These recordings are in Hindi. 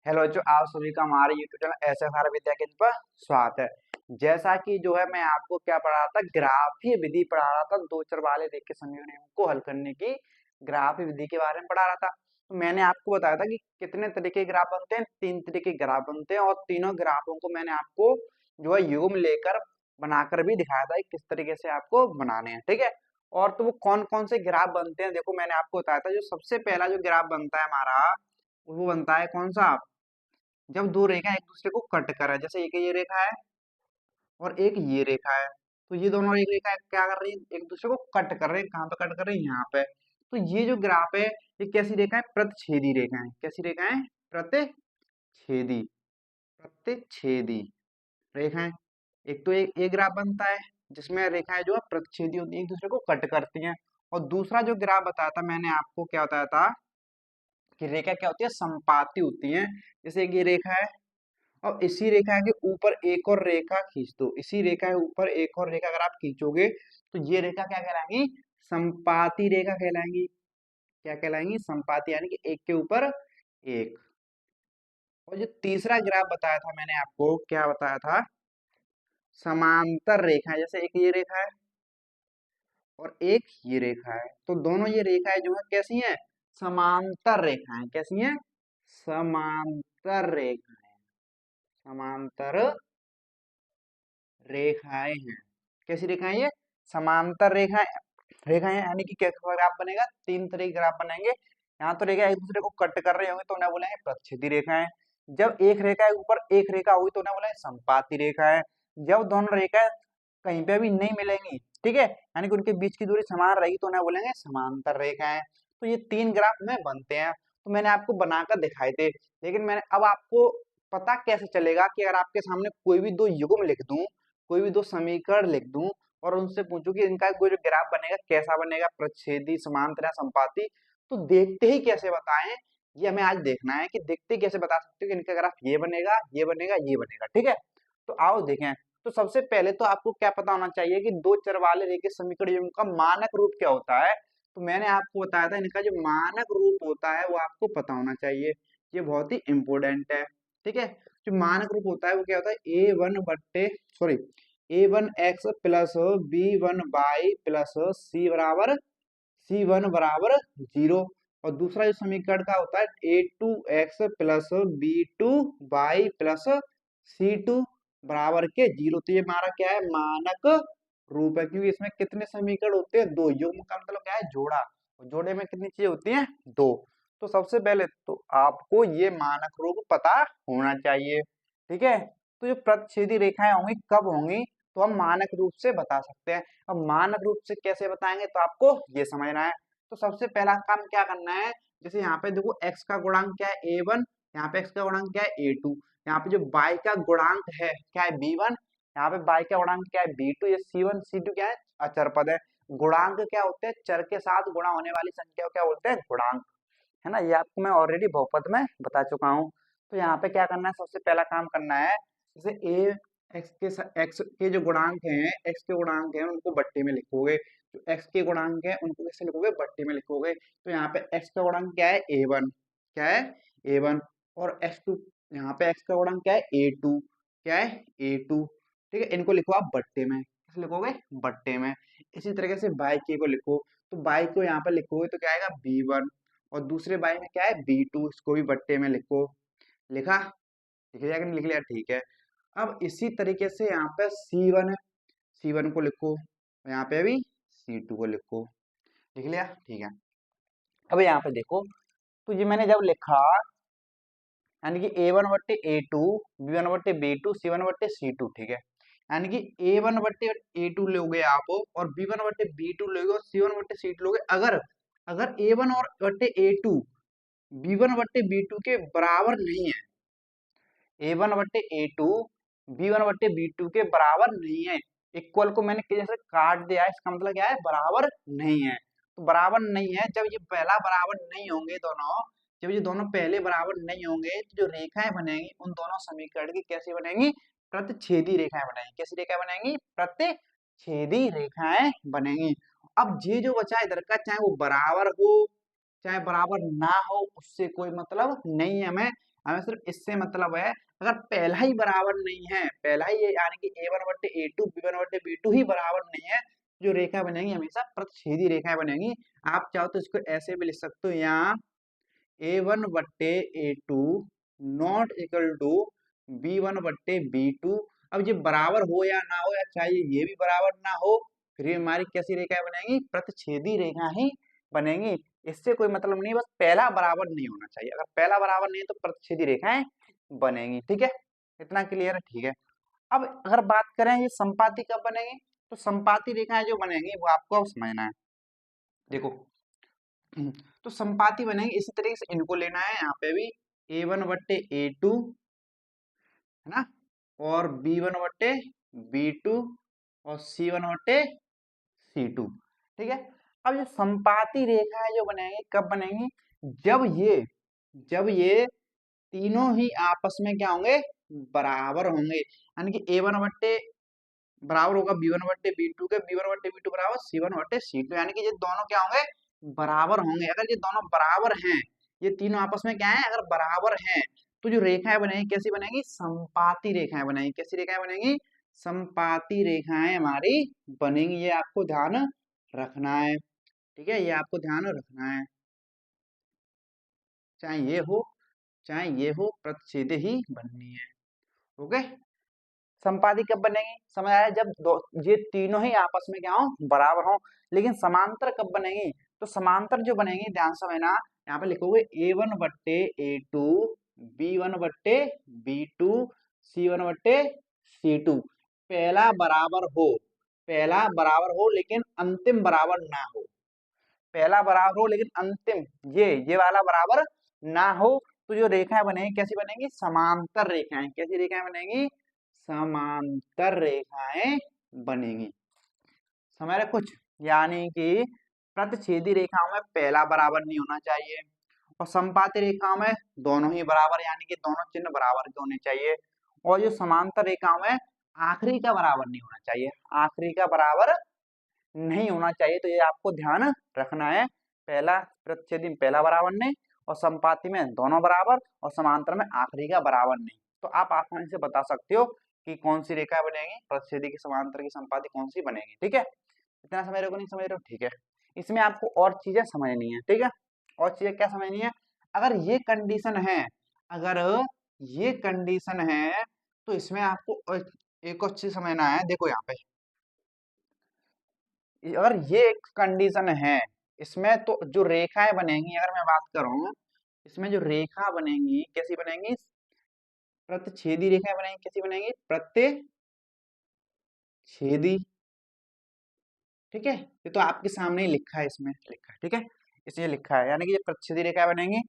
हेलो जो आप सभी का हमारे यूट्यूब चैनल एसएफआर विद्या केंद्र पर स्वागत है। जैसा कि जो है मैं आपको क्या पढ़ा रहा था, ग्राफीय विधि पढ़ा रहा था। दो चर वाले रेखीय समीकरणों को हल करने की ग्राफीय विधि के बारे में पढ़ा रहा था। तो मैंने आपको बताया था कि कितने तरीके के ग्राफ बनते हैं, तीन तरीके के ग्राफ बनते हैं और तीनों ग्राफों को मैंने आपको जो है युग्म लेकर बनाकर भी दिखाया था कि किस तरीके से आपको बनाने हैं। ठीक है। और तो वो कौन कौन से ग्राफ बनते हैं, देखो मैंने आपको बताया था। जो सबसे पहला जो ग्राफ बनता है हमारा, वो बनता है कौन सा, जब दो रेखा एक दूसरे को कट कर है। जैसे एक ये रेखा है और एक ये रेखा है, तो ये दोनों एक रेखा क्या कर रही है, एक दूसरे को कट कर रहे हैं। कहाँ पे कट कर रहे हैं, यहाँ पे। तो ये जो ग्राफ है, ये कैसी रेखा है, प्रतिच्छेदी रेखा है। कैसी रेखा है, प्रतिच्छेदी, प्रतिच्छेदी रेखा है। एक तो एक ग्राफ बनता है जिसमें रेखाएं जो है प्रतिच्छेदी होती है, एक दूसरे को कट करती हैं। और दूसरा जो ग्राफ बताया था मैंने आपको, क्या बताया था कि रेखा क्या होती है, संपाती होती है। जैसे एक ये रेखा है और इसी रेखा के ऊपर एक और रेखा खींच दो। इसी रेखा के ऊपर एक और रेखा अगर आप खींचोगे तो ये रेखा क्या कहलाएंगी, संपाती रेखा कहलाएंगी। क्या कहलाएंगी, संपाती, यानी कि एक के ऊपर एक। और जो तीसरा ग्राफ बताया था मैंने आपको, क्या बताया था, समांतर रेखा। जैसे एक ये रेखा है और एक ये रेखा है, तो दोनों ये रेखाएं जो है कैसी हैं, समांतर रेखाएं। कैसी हैं, समांतर रेखाएं, समांतर रेखाएं हैं। कैसी रेखाएं, ये समांतर रेखाएं, रेखाएं यानी कि कैसा ग्राफ बनेगा, तीन तरह के ग्राफ बनेंगे। यहाँ तो रेखा एक दूसरे को कट कर रहे होंगे तो उन्हें बोलेंगे प्रच्छेदी रेखाएं। जब एक रेखा के ऊपर एक रेखा होगी तो उन्हें बोलेंगे संपाती रेखाएं। जब दोनों रेखाएं कहीं पे भी नहीं मिलेंगी, ठीक है, यानी कि उनके बीच की दूरी समान रहेगी, तो उन्हें बोलेंगे समांतर रेखाएं। तो ये तीन ग्राफ में बनते हैं, तो मैंने आपको बनाकर दिखाए थे। लेकिन मैंने अब आपको पता कैसे चलेगा कि अगर आपके सामने कोई भी दो युग्म लिख दूं, कोई भी दो समीकरण लिख दूं और उनसे पूछूं कि इनका कोई जो ग्राफ बनेगा कैसा बनेगा, प्रतिच्छेदी, समांतर या संपाती, तो देखते ही कैसे बताएं, ये हमें आज देखना है कि देखते ही कैसे बता सकते हो कि इनका ग्राफ ये बनेगा, ये बनेगा, ये बनेगा। ठीक है, तो आओ देखें। तो सबसे पहले तो आपको क्या पता होना चाहिए कि दो चर वाले रेखीय समीकरण का मानक रूप क्या होता है। तो मैंने आपको बताया था इनका जो मानक रूप होता है वो आपको पता होना चाहिए। ये बहुत ही इंपॉर्टेंट है। ठीक है, जो मानक रूप होता है वो क्या होता है, ए वन बट्टे sorry a one x plus b one y plus c one बराबर जीरो। और दूसरा जो समीकरण का होता है a two x plus b two y plus c two बराबर के जीरो। तो ये हमारा क्या है, मानक रूप है, क्योंकि इसमें कितने समीकरण होते हैं, दो। युग्म का मतलब क्या है, जोड़ा। और जोड़े में कितनी चीजें होती हैं, दो। तो सबसे पहले तो आपको ये मानक रूप पता होना चाहिए। ठीक है, तो जो प्रतिच्छेदी रेखाएं होंगी कब होंगी, तो हम मानक रूप से बता सकते हैं। अब मानक रूप से कैसे बताएंगे, तो आपको ये समझना है। तो सबसे पहला काम क्या करना है, जैसे यहाँ पे देखो x का गुणांक क्या है, a1, यहाँ पे x का गुणांक क्या है, a2, यहाँ पे जो y का गुणांक है क्या है, b1, यहाँ पे y का गुणांक क्या है, b2, ये c1 c2 क्या है, अचर पद है। गुणांक क्या होते हैं, चर के साथ गुणा होने वाली संख्या को क्या बोलते हैं, गुणांक। है ना, ये आपको मैं ऑलरेडी बहुपद में बता चुका हूँ। तो यहाँ पे क्या करना है, सबसे पहला काम करना है, जैसे ए एक्स के जो गुणांक हैं, एक्स के गुणांक हैं उनको बट्टे में लिखोगे। जो एक्स के गुणांक है उनको कैसे लिखोगे, बट्टे में लिखोगे। तो यहाँ पे एक्स का गुणांक क्या है, ए वन, क्या है, ए वन। और एक्स टू, यहाँ पे एक्स का गुणांक क्या है, ए टू, क्या है, ए टू। ठीक है, इनको लिखो आप बट्टे में, कैसे लिखोगे, बट्टे में। इसी तरीके से बाई के को लिखो, तो बाई को यहाँ पे लिखोगे तो क्या आएगा, बी वन। और दूसरे बाई में क्या है, बी टू, इसको भी बट्टे में लिखो। लिखा, लिख लिया कि नहीं लिख लिया, ठीक है। अब इसी तरीके से यहाँ पे C1 है, C1 को लिखो, यहाँ पे भी C2 को लिखो। लिख लिया, ठीक है। अब यहाँ पे देखो, तो ये मैंने जब लिखा, यानी कि A1 बट्टे A2, B1 बट्टे B2, C1 बट्टे C2, ठीक है। यानी कि A1 बट्टे A2 लोगे आप, और B1 बट्टे B2 लोगे, और C1 बट्टे C2 लोगे, अगर अगर A1 और बट्टे A2 B1 बट्टे B2 के बराबर नहीं है, A1 बट्टे A2 B1 बट्टे B2 के बराबर नहीं है, इक्वल को मैंने जैसे काट दिया है, इसका मतलब क्या है, बराबर नहीं है। तो बराबर नहीं है, जब ये पहला बराबर नहीं होंगे दोनों, जब ये दोनों पहले बराबर नहीं होंगे, तो जो रेखाएं बनेंगी उन दोनों समीकरण की कैसी बनेंगी, प्रतिच्छेदी रेखाएं बनेंगी। कैसी रेखाएं बनेंगी, प्रतिच्छेदी रेखाएं बनेंगी। अब ये जो बचा है इधर का, चाहे वो बराबर हो चाहे बराबर ना हो, उससे कोई मतलब नहीं है हमें। हमें सिर्फ इससे मतलब है, अगर पहला ही बराबर नहीं है, पहला ही यानी कि a1/a2 b1/b2 ही बराबर नहीं है, जो रेखा बनेंगी हमेशा प्रतिच्छेदी रेखाएं बनेंगी। आप चाहो तो इसको ऐसे भी लिख सकते हो, यहाँ a1/a2 not equal to b1/b2। अब ये बराबर हो या ना हो, या चाहे ये भी बराबर ना हो, फिर ये हमारी कैसी रेखाएं बनेंगी? प्रतिच्छेदी रेखा ही बनेंगी। इससे कोई मतलब नहीं, बस पहला बराबर नहीं होना चाहिए। अगर पहला बराबर नहीं है तो प्रतिच्छेदी रेखाएं बनेंगी। ठीक है, इतना क्लियर है? ठीक है। अब अगर बात करें ये संपाती कब बनेंगी, तो संपाती रेखाएं जो बनेंगी वो आपको अब समझना है। देखो, तो संपाती बनेंगे इसी तरीके से, इनको लेना है यहाँ पे भी a1/a2 है ना, और b1/b2 और c1/c2। ठीक है। अब ये संपाती रेखाएं जो बनेंगी कब बनेंगी? जब ये तीनों ही आपस में क्या होंगे? बराबर होंगे। यानी कि a1/, बराबर होगा b1/b2 के, b1/b2 बराबर c1/c2, यानी कि ये दोनों क्या होंगे? बराबर होंगे। अगर ये दोनों बराबर हैं, ये तीनों आपस में क्या है? अगर बराबर हैं, तो जो रेखाएं बनेंगी कैसी बनेंगी? संपाती रेखाएं बनेंगी। कैसी रेखाएं बनेंगी? संपाती रेखाएं हमारी बनेंगी। ये आपको ध्यान रखना है। ठीक है, ये आपको ध्यान रखना है। चाहे ये हो चाहे ये हो, प्रतिच्छेदी ही बननी है। ओके। संपाती कब बनेगी? समझ आया? जब ये तीनों ही आपस में क्या हो? बराबर हो। लेकिन समांतर कब बनेगी? तो समांतर जो बनेगी, ध्यान समझना, यहाँ पे लिखोगे a1/a2 b1/b2 c1/c2। पहला बराबर हो लेकिन अंतिम बराबर ना हो। पहला बराबर हो लेकिन अंतिम ये वाला बराबर ना हो, तो जो रेखाएं बनेंगी कैसी बनेंगी? समांतर रेखाएं। कैसी रेखाएं बनेंगी? समांतर रेखाएं बनेंगी। समझ रहे कुछ? यानी कि प्रतिच्छेदी रेखाओं में पहला बराबर नहीं होना चाहिए, और संपाती रेखाओं में दोनों ही बराबर, यानी कि दोनों चिन्ह बराबर के होने चाहिए। और जो समांतर रेखाओं में आखिरी का बराबर नहीं होना चाहिए, आखिरी का बराबर नहीं होना चाहिए। तो ये आपको ध्यान रखना है। पहला प्रतिच्छेदी में पहला बराबर नहीं, और संपाती में दोनों बराबर, और समांतर में आखिरी का बराबर नहीं। तो आप आसानी से बता सकते हो कि कौन सी रेखा बनेगी, प्रतिच्छेदी की, समांतर की, संपाती कौन सी बनेगी। ठीक है, इतना समझ रहे हो? नहीं समझ रहे हो? ठीक है। इसमें आपको और चीजें समझनी है। ठीक है, और चीजें क्या समझनी है? अगर ये कंडीशन है, अगर ये कंडीशन है, तो इसमें आपको एक और चीज समझना है। देखो यहाँ पे, अगर ये एक कंडीशन है, इसमें तो जो रेखाएं बनेंगी, अगर मैं बात करूं, इसमें जो रेखा बनेंगी कैसी बनेंगी? प्रतिच्छेदी रेखाएं बनेंगी। कैसी बनेंगी? प्रतिच्छेदी। ठीक है, ये तो आपके सामने ही लिखा है, इसमें लिखा है। ठीक है, इसमें लिखा है, यानी कि ये प्रतिच्छेदी रेखाएं बनेंगी।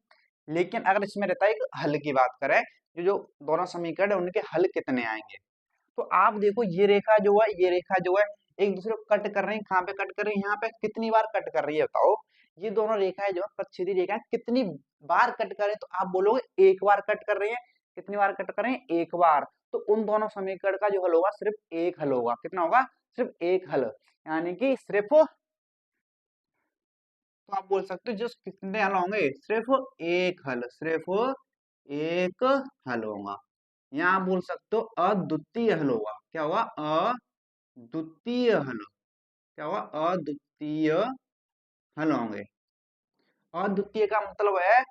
लेकिन अगर इसमें रहता है एक हल की बात करें, जो दोनों समीकरण है उनके हल कितने आएंगे, तो आप देखो ये रेखा जो है, ये रेखा जो है, एक दूसरे को कट कर रही है। कहाँ पे कट कर रही है? यहाँ पे। कितनी बार कट कर रही है बताओ? ये दोनों रेखाएं जो है, प्रतिच्छेदी रेखाएं, कितनी बार कट कर रही है? तो आप बोलोगे एक बार कट कर रही है। कितनी बार कट कर रही है? एक बार। तो उन दोनों समीकरण का जो हल होगा, सिर्फ एक हल होगा। कितना होगा? सिर्फ एक हल। यानी कि सिर्फ, तो आप बोल सकते हो जो कितने हल होंगे? सिर्फ एक हल, सिर्फ एक हल होगा। यहाँ आप बोल सकते हो अद्वितीय हल होगा। क्या होगा? अद्वितीय हल। क्या होगा? अद्वितीय हल होंगे। अद्वितीय का मतलब है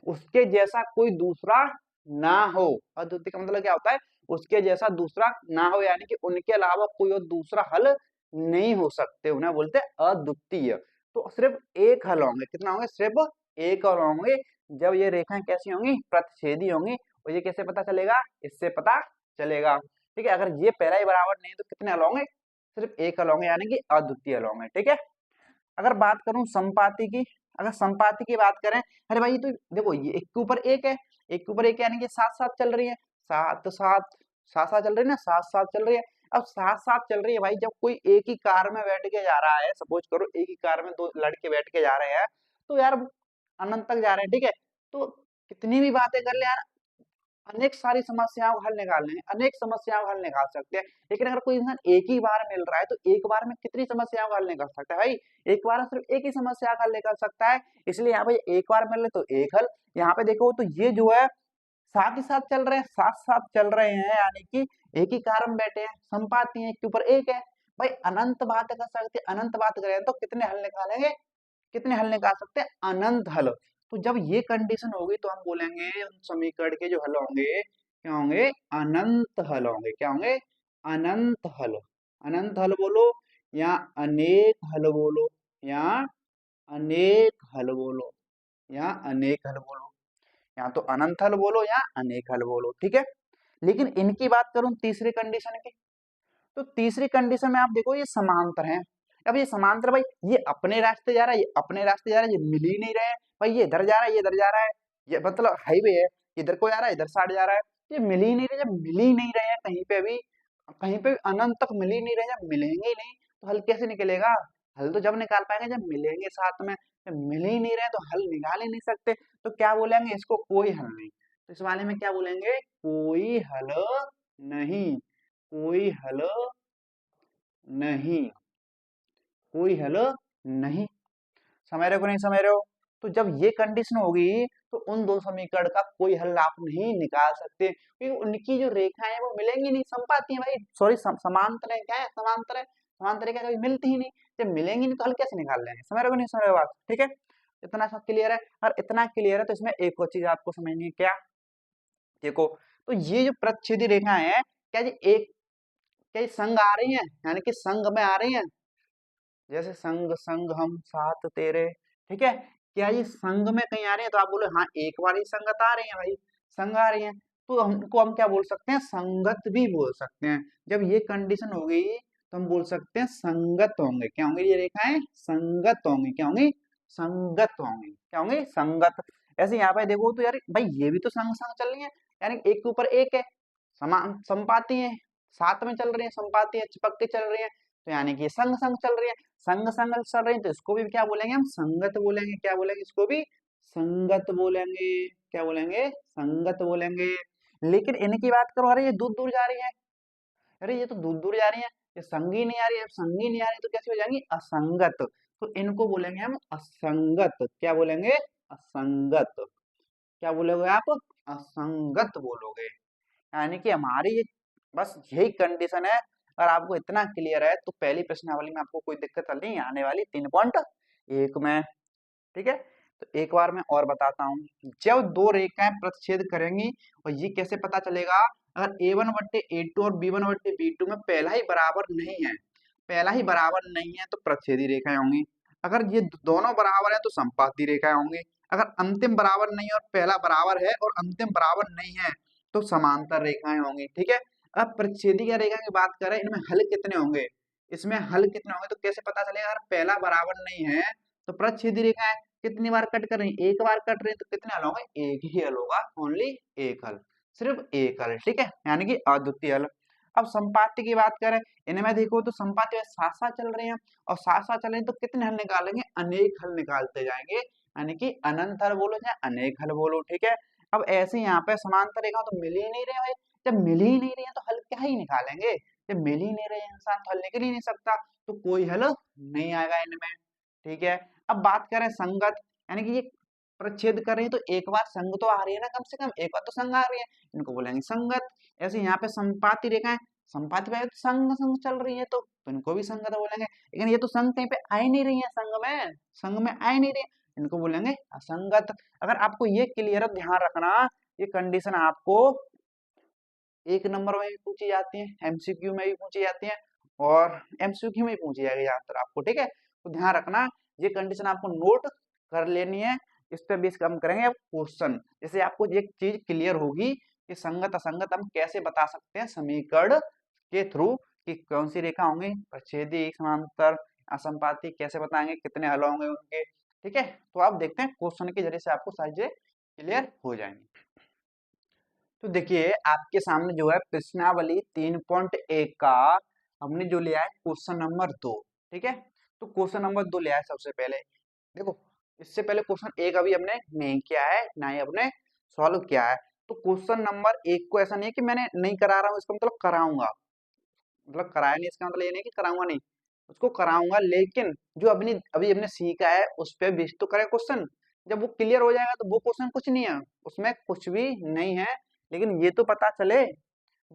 उसके जैसा कोई दूसरा ना हो। अद्वितीय का मतलब क्या होता है? उसके जैसा दूसरा ना हो, यानी कि उनके अलावा कोई और दूसरा हल नहीं हो सकते, उन्हें बोलते हैं अद्वितीय। तो सिर्फ एक हल होंगे। कितना होंगे? सिर्फ एक हल होंगे। जब ये रेखाएं कैसी होंगी? प्रतिच्छेदी होंगी। और ये कैसे पता चलेगा? इससे पता चलेगा। ठीक है, अगर ये पहला ही बराबर नहीं है तो कितने हल होंगे? सिर्फ एक हल होंगे, यानी कि अद्वितीय हल होंगे। ठीक है। अगर बात करूं संपाती की, अगर संपाती की बात करें, अरे भाई तो देखो ये एक के ऊपर एक है, एक के ऊपर एक है, यानी कि साथ साथ चल रही है, साथ साथ साथ साथ चल रही है ना, साथ साथ चल रही है। अब साथ साथ चल रही है भाई, जब कोई एक ही कार में बैठ के जा रहा है, सपोज करो एक ही कार में दो लड़के बैठ के जा रहे हैं, तो यार अनंत तक जा रहे हैं। ठीक है, तो कितनी भी बातें कर ले यार, अनेक सारी समस्याओं का हल निकालने हैं, अनेक समस्याओं का हल निकाल सकते हैं। लेकिन अगर कोई इंसान एक ही बार मिल रहा है तो एक बार में कितनी समस्याओं का हल निकाल सकता है भाई? एक बार में सिर्फ एक ही समस्या का हल निकाल सकता है। इसलिए यहाँ पे एक बार मिल रहे तो एक हल। यहाँ पे देखो तो ये जो है साथ ही साथ चल रहे हैं, साथ साथ चल रहे हैं, यानी कि एक ही कार में बैठे हैं, संपाती हैं, एक के ऊपर एक है। भाई अनंत बात कर सकते हैं, अनंत बात करें तो कितने हल निकालेंगे? कितने हल निकाल सकते हैं? अनंत हल। तो जब ये कंडीशन होगी तो हम बोलेंगे उन समीकरण के जो हल होंगे क्या होंगे? अनंत हल होंगे। क्या होंगे? अनंत हल। अनंत हल बोलो या अनेक हल बोलो, या अनेक हल बोलो, या अनेक हल बोलो, या तो अनंत हल बोलो या अनेक हल बोलो, ठीक है। लेकिन इनकी बात करूं तीसरी कंडीशन की, तो तीसरी कंडीशन में आप देखो ये समांतर हैं। अब ये समांतर भाई, ये अपने रास्ते जा रहा है, ये अपने रास्ते जा रहा है, ये मिल ही नहीं रहे हैं। भाई ये इधर जा रहा है, ये इधर जा रहा है, ये मतलब हाईवे है, इधर को जा रहा है, इधर साइड जा रहा है, ये मिल ही नहीं रहे। जब मिल ही नहीं रहे हैं कहीं पे भी अनंत तक मिल ही नहीं रहे, जब मिलेंगे ही नहीं तो हल कैसे निकलेगा? हल तो जब निकाल पाएंगे जब मिलेंगे साथ में। जब मिल ही नहीं रहे तो हल निकाल ही नहीं सकते। तो क्या बोलेंगे? इसको कोई हल नहीं। तो इस वाले में क्या बोलेंगे? कोई हल नहीं, कोई हल नहीं, कोई हल नहीं। समझ रहे हो कि नहीं समझ रहे हो? तो जब ये कंडीशन होगी तो उन दो समीकरण का कोई हल आप नहीं निकाल सकते, क्योंकि उनकी जो रेखाएं हैं वो मिलेंगी नहीं, समपाती है भाई, सॉरी समांतर है। क्या है? समांतर है। समांतर रेखा कभी मिलती ही नहीं। जब मिलेंगी नहीं तो हल कैसे निकाल लेंगे? समझ रहे हो कि नहीं समझ रहे हो बात? ठीक है, इतना सब क्लियर है। और इतना क्लियर है तो इसमें एक और चीज आपको समझनी है। क्या? देखो, तो ये जो प्रच्छेदी रेखाएं हैं, क्या ये एक, क्या ये संग आ रही हैं, यानी कि संग में आ रही हैं? जैसे संग संग हम साथ तेरे, ठीक है, क्या ये संग में कहीं आ रही है? तो आप बोले हाँ एक बार ही संगत आ रही है भाई, संग आ रही है, तो हमको हम क्या बोल सकते हैं? संगत भी बोल सकते हैं। जब ये कंडीशन हो गई तो हम बोल सकते हैं संगत होंगे। क्या होंगे? ये रेखाएं संगत होंगी। क्या होंगी? संगत होंगी। क्या होंगी? संगत। ऐसे यहाँ पे देखो तो यार भाई ये भी तो संग संग चल रही है, यानी एक के ऊपर एक है, समान संपाती है, साथ में चल रही है, संपाती है, चिपक के चल रही है, तो यानी कि संग संग चल रही है। संग संग चल रही है तो इसको भी क्या बोलेंगे? हम संगत बोलेंगे। क्या बोलेंगे? इसको भी संगत बोलेंगे। क्या बोलेंगे? संगत बोलेंगे। लेकिन इनकी बात करो, अरे ये दूर दूर जा रही है, अरे ये तो दूर दूर जा रही है, ये संगी नहीं आ रही है, संगी नहीं आ रही तो कैसी हो जाएंगी? असंगत। तो इनको बोलेंगे हम असंगत। क्या बोलेंगे? असंगत। क्या बोलोगे आप? असंगत बोलोगे। यानी कि हमारी ये बस यही कंडीशन है। अगर आपको इतना क्लियर है तो पहली प्रश्नावली में आपको कोई दिक्कत नहीं आने वाली 3.1 में, ठीक है। तो एक बार मैं और बताता हूँ, जब दो रेखाएं प्रतिच्छेद करेंगी, और ये कैसे पता चलेगा? अगर a1/a2 और b1/b2 में पहला ही बराबर नहीं है, पहला ही बराबर नहीं है तो प्रतिच्छेदी रेखाएं होंगी। अगर ये दोनों बराबर है तो संपाती रेखाएं होंगी। अगर अंतिम बराबर नहीं है और पहला बराबर है और अंतिम बराबर नहीं है तो समांतर रेखाएं होंगी, ठीक है। अब प्रतिच्छेदी की रेखा की बात करें, इनमें हल कितने होंगे? इसमें हल कितने होंगे तो कैसे पता चलेगा? अगर पहला बराबर नहीं है तो प्रतिच्छेदी रेखाएं कितनी बार कट कर रही है? एक बार कट रही है, तो कितने हल होंगे? एक ही हल होगा, ओनली एक हल, सिर्फ एक हल, ठीक है, यानी कि अद्वितीय हल। अब संपाती की बात करें, इनमें देखो तो संपाती साथ साथ चल रहे हैं, और साथ साथ चल रहे हैं तो कितने हल निकालेंगे? अनेक हल निकालते जाएंगे, यानी कि अनंत हल बोलो या अनेक हल बोलो, ठीक है। अब ऐसे यहाँ पे समांतर रेखा तो मिल ही नहीं रहे भाई, जब मिल ही नहीं रही है तो हल क्या ही निकालेंगे? जब मिल ही नहीं रहे इंसान तो हल निकल ही नहीं सकता, तो कोई हल नहीं आएगा इनमें, ठीक है। अब बात करें संगत, यानी कि ये प्रच्छेद कर रही है तो एक बार संग तो आ रही है ना, कम से कम एक बार तो संग आ रही है, इनको बोलेंगे संगत। ऐसे यहाँ पे संपाती रेखाएं, संपाती रेखाएं तो संग संग चल रही है तो इनको भी संगत बोलेंगे। लेकिन ये तो संग कहीं पे आ ही नहीं रही है, संग में आ ही नहीं रही है, इनको बोलेंगे असंगत। अगर आपको ये क्लियर ध्यान रखना, ये कंडीशन आपको एक नंबर में भी पूछी जाती है, एमसीक्यू में भी पूछी जाती है, और एमसीक्यू में भी पूछी जाएगी ज्यादातर आपको, ठीक है। तो ध्यान रखना, ये कंडीशन आपको नोट कर लेनी है, इस पे बेस हम करेंगे अब क्वेश्चन। जैसे आपको एक चीज क्लियर होगी कि संगत असंगत हम कैसे बता सकते हैं समीकरण के थ्रू, कि कौन सी रेखा होंगी, प्रच्छेदी, समांतर, असंपाती, कैसे बताएंगे, कितने हल होंगे उनके, ठीक है। तो आप देखते हैं क्वेश्चन के जरिए से आपको सारी चीजें क्लियर हो जाएंगी। तो देखिए आपके सामने जो है प्रश्नावली 3.1 का हमने जो लिया है क्वेश्चन नंबर 2, ठीक है। तो क्वेश्चन नंबर 2 लिया है सबसे पहले। देखो, इससे पहले क्वेश्चन 1 अभी हमने नहीं किया है, ना ही हमने सॉल्व किया है। तो क्वेश्चन नंबर 1 को ऐसा नहीं है कि मैंने नहीं करा रहा हूँ, इसका मतलब कराऊंगा, मतलब कराया नहीं इसका मतलब ये नहीं कि कराऊंगा नहीं, उसको कराऊंगा, लेकिन जो अभी अभी हमने सीखा है उस पर बेस तो करे क्वेश्चन। जब वो क्लियर हो जाएगा तो वो क्वेश्चन कुछ नहीं है, उसमें कुछ भी नहीं है, लेकिन ये तो पता चले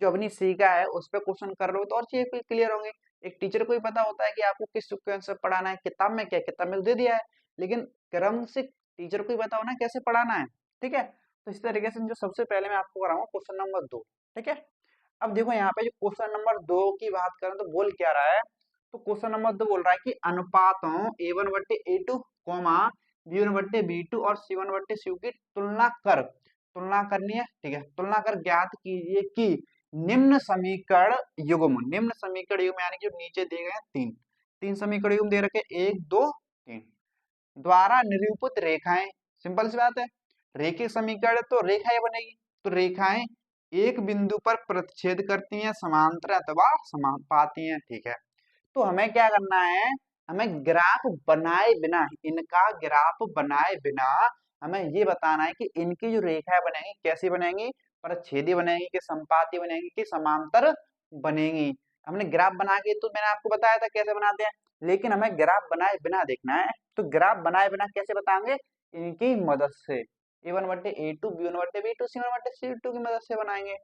जो अपनी सीखा है उस पे क्वेश्चन कर रहे हो तो और चीजें भी क्लियर होंगे। एक टीचर को ही पता होता है कि आपको किस सीक्वेंस से पढ़ाना है, किताब में क्या है, किताब में तो दे दिया है, लेकिन क्रम से टीचर को ही पता होना है कैसे पढ़ाना है। ठीक है, तो इस तरीके से जो सबसे पहले मैं आपको कराऊंगा क्वेश्चन नंबर 2। ठीक है, अब देखो यहाँ पे जो क्वेश्चन नंबर 2 की बात करें तो बोल क्या रहा है, तो क्वेश्चन नंबर 2 बोल रहा है कि अनुपातों A1/A2 कॉमा B1/B2 और C1/C2 की तुलना कर, तुलना करनी है। ठीक है, तुलना कर ज्ञात कीजिए कि निम्न समीकरण युग्म, निम्न समीकरण युग्म यानी कि जो नीचे दिए गए हैं तीन तीन समीकरण युग्म दे रखे 1 2 3 द्वारा निरूपित रेखाएं, सिंपल सी बात है, रेखीय समीकरण तो रेखाएं बनेगी, तो रेखाएं एक बिंदु पर प्रतिच्छेद करती हैं, समांतर अथवा समानुपाती हैं। ठीक है, तो हमें क्या करना है, हमें ग्राफ बनाए बिना, इनका ग्राफ बनाए बिना हमें ये बताना है कि इनकी जो रेखाएं बनेंगी कैसी बनेंगी, परिच्छेदी बनेंगी कि संपाती बनेंगी कि समांतर बनेंगी। हमने ग्राफ बना के तो मैंने आपको बताया था कैसे बनाते हैं, लेकिन हमें ग्राफ बनाए बिना देखना है, तो ग्राफ बनाए बिना कैसे बताएंगे, इनकी मदद से A1/A2 B1/B2 C1/C2 की मदद से बनाएंगे।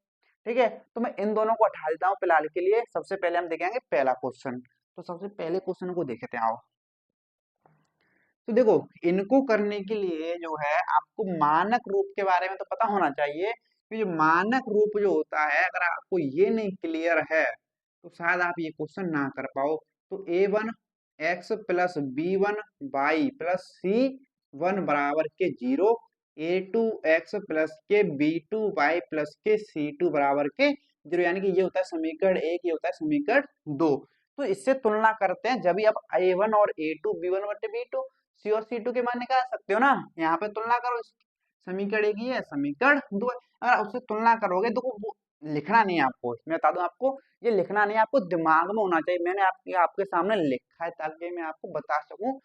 ठीक है, तो मैं इन दोनों को हटा देता हूँ फिलहाल के लिए। सबसे पहले हम देखेंगे पहला क्वेश्चन, तो सबसे पहले क्वेश्चन को देखते हैं आओ। तो देखो, इनको करने के लिए जो है आपको मानक रूप के बारे में तो पता होना चाहिए, कि जो मानक रूप जो होता है अगर आपको ये नहीं क्लियर है तो शायद आप ये क्वेश्चन ना कर पाओ। तो A1 x plus B1 y plus C1 बराबर के 0, A2 x प्लस के B2 y प्लस के C2 बराबर के 0, यानी कि ये होता है समीकरण 1, ये होता है समीकरण 2। तो इससे तुलना करते हैं, जब भी आप A1 और A2 B1/B2 C और C2 के मान निकाल सकते हो ना, यहाँ पे तुलना करो, समीकरण एक ही है, समीकरण 2 है। अगर उससे तुलना करोगे तो वो लिखना नहीं है आपको, मैं बता दूं आपको, ये लिखना नहीं है, आपको दिमाग में होना चाहिए। मैंने आपके सामने लिखा है ताकि मैं आपको बता सकूं,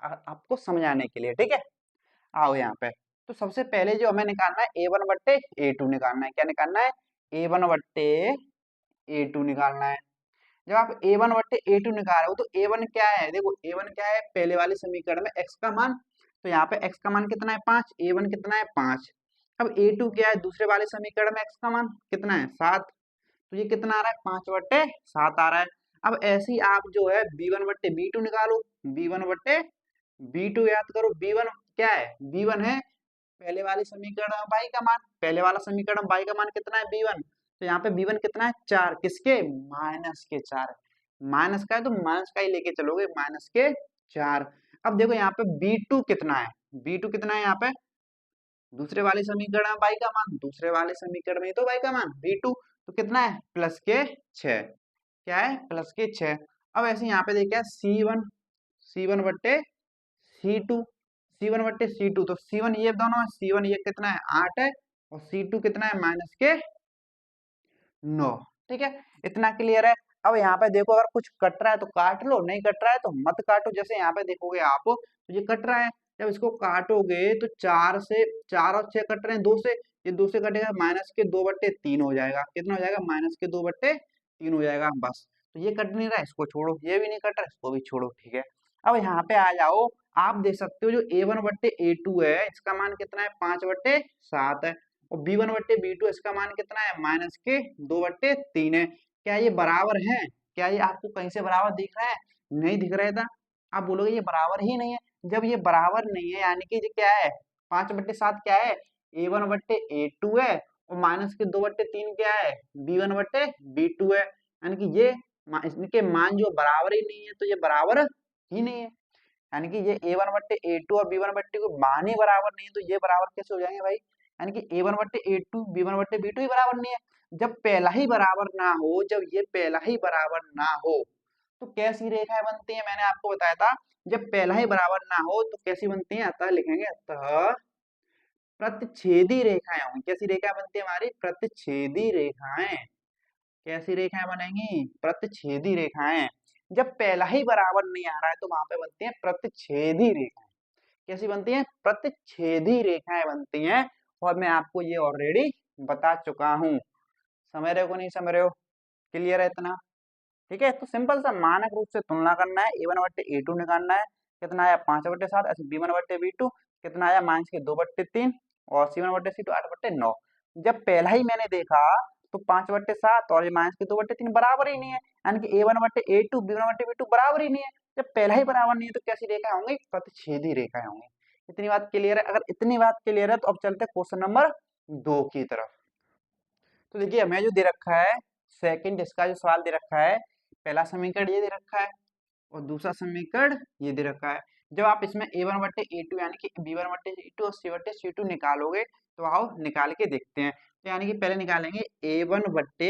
आपको समझाने के लिए। ठीक है, आओ यहाँ पे, तो सबसे पहले जो हमें निकालना है A1/A2 निकालना है। क्या निकालना है, A1/A2 निकालना है। जब आप A1/A2 निकाल रहे हो तो A1 क्या है, देखो A1 क्या है, पहले वाले समीकरण में x का मान, तो यहाँ पे x का मान कितना है 5, A1 कितना है 5। अब A2 क्या है, दूसरे वाले समीकरण में x का मान कितना है 7, तो ये कितना आ रहा है 5/7 आ रहा है। अब ऐसे ही आप जो है B1/B2 निकालो, B1/B2 याद करो, B1 क्या है, B1 है पहले वाले समीकरण में y का मान, पहले वाला समीकरण y का मान कितना है B1, तो यहाँ पे B1 कितना है 4, किसके, माइनस के 4, माइनस का है तो माइनस का ही लेके चलोगे, -4। अब देखो यहाँ पे B2 कितना है, B2 कितना है यहाँ पे, दूसरे वाले समीकरण में y का मान, दूसरे वाले समीकरण में तो y का मान B2, तो कितना है +6, क्या है +6। अब ऐसे यहाँ पे देखिए C1, C1/C2, C1/C2, तो C1 ये दोनों है, C1 ये कितना है 8 है, और C2 कितना है -9। ठीक है, इतना क्लियर है। अब यहाँ पे देखो, अगर कुछ कट रहा है तो काट लो, नहीं कट रहा है तो मत काटो। जैसे यहाँ पे देखोगे आप, तो ये कट रहा है, जब इसको काटोगे तो 4 और 6 कट रहे हैं 2 से, ये 2 से कटेगा -2/3 हो जाएगा, कितना हो जाएगा -2/3 हो जाएगा बस। तो ये कट नहीं रहा है, इसको छोड़ो, ये भी नहीं कट रहा, इसको भी छोड़ो। ठीक है, अब यहाँ पे आ जाओ, आप देख सकते हो जो A1/A2 है इसका मान कितना है 5/7 है, और B1/B2 इसका मान कितना है -2/3 है। क्या ये बराबर है, क्या ये आपको कहीं से बराबर दिख रहा है, नहीं दिख रहा था, आप बोलोगे ये बराबर ही नहीं है। जब ये बराबर नहीं है यानी कि ये क्या है, 5/7 क्या है, A1/A2 है, और -2/3 क्या है, B1/B2 है, यानी कि ये इनके मान जो बराबर ही नहीं है, तो ये बराबर ही नहीं है, यानी कि ये A1/A2 और B1/B2 के मान ही बराबर नहीं है, तो ये बराबर कैसे हो जाएंगे भाई, यानी कि A1/A2 B1/B2 ही बराबर नहीं है। जब पहला ही बराबर ना हो, जब ये पहला ही बराबर ना हो तो कैसी रेखाएं बनती है, मैंने आपको बताया था, जब पहला ही बराबर ना हो तो कैसी बनती है, अतः लिखेंगे, अतः प्रतिच्छेदी रेखाएं होंगी। कैसी रेखाएं बनती है हमारी, प्रतिच्छेदी रेखाएं, कैसी रेखाएं बनेंगी, प्रतिच्छेदी रेखाएं। जब पहला ही बराबर नहीं आ रहा है तो वहां पे बनती है प्रतिच्छेदी रेखाएं। कैसी बनती हैं, प्रतिच्छेदी रेखाएं बनती हैं, और मैं आपको ये ऑलरेडी बता चुका हूँ। समझ रहे हो को नहीं समझ रहे हो? क्लियर है इतना? ठीक है, तो सिंपल सा मानक रूप से तुलना करना है, ए वन बट्टे ए टू निकालना है, कितना आया 5/7, ऐसे बी वन बट्टे बी टू कितना आया -2/3 और सी वन बट्टे सी टू 8/9। जब पहला ही मैंने देखा तो 5/7 और ये -2/3 बराबर ही नहीं है, यानी कि ए वन बट्टे ए टू बी वन बट्टे बी टू बराबर ही नहीं है। जब पहला ही बराबर नहीं है तो कैसी रेखा होंगी? प्रतिच्छेदी रेखाएं होंगी। इतनी बात क्लियर है? अगर इतनी बात क्लियर है तो अब चलते हैं क्वेश्चन नंबर 2 की तरफ। तो देखिए हमें जो दे रखा है सेकंड, इसका जो सवाल दे रखा है, पहला समीकरण ये दे रखा है और दूसरा समीकरण ये दे रखा है। जब आप इसमें ए वन बट्टे ए टू यानी कि बी वन बट्टे ए टू और सी बट्टे सी टू निकालोगे तो आओ निकाल के देखते हैं। तो यानी कि पहले निकालेंगे ए वन बट्टे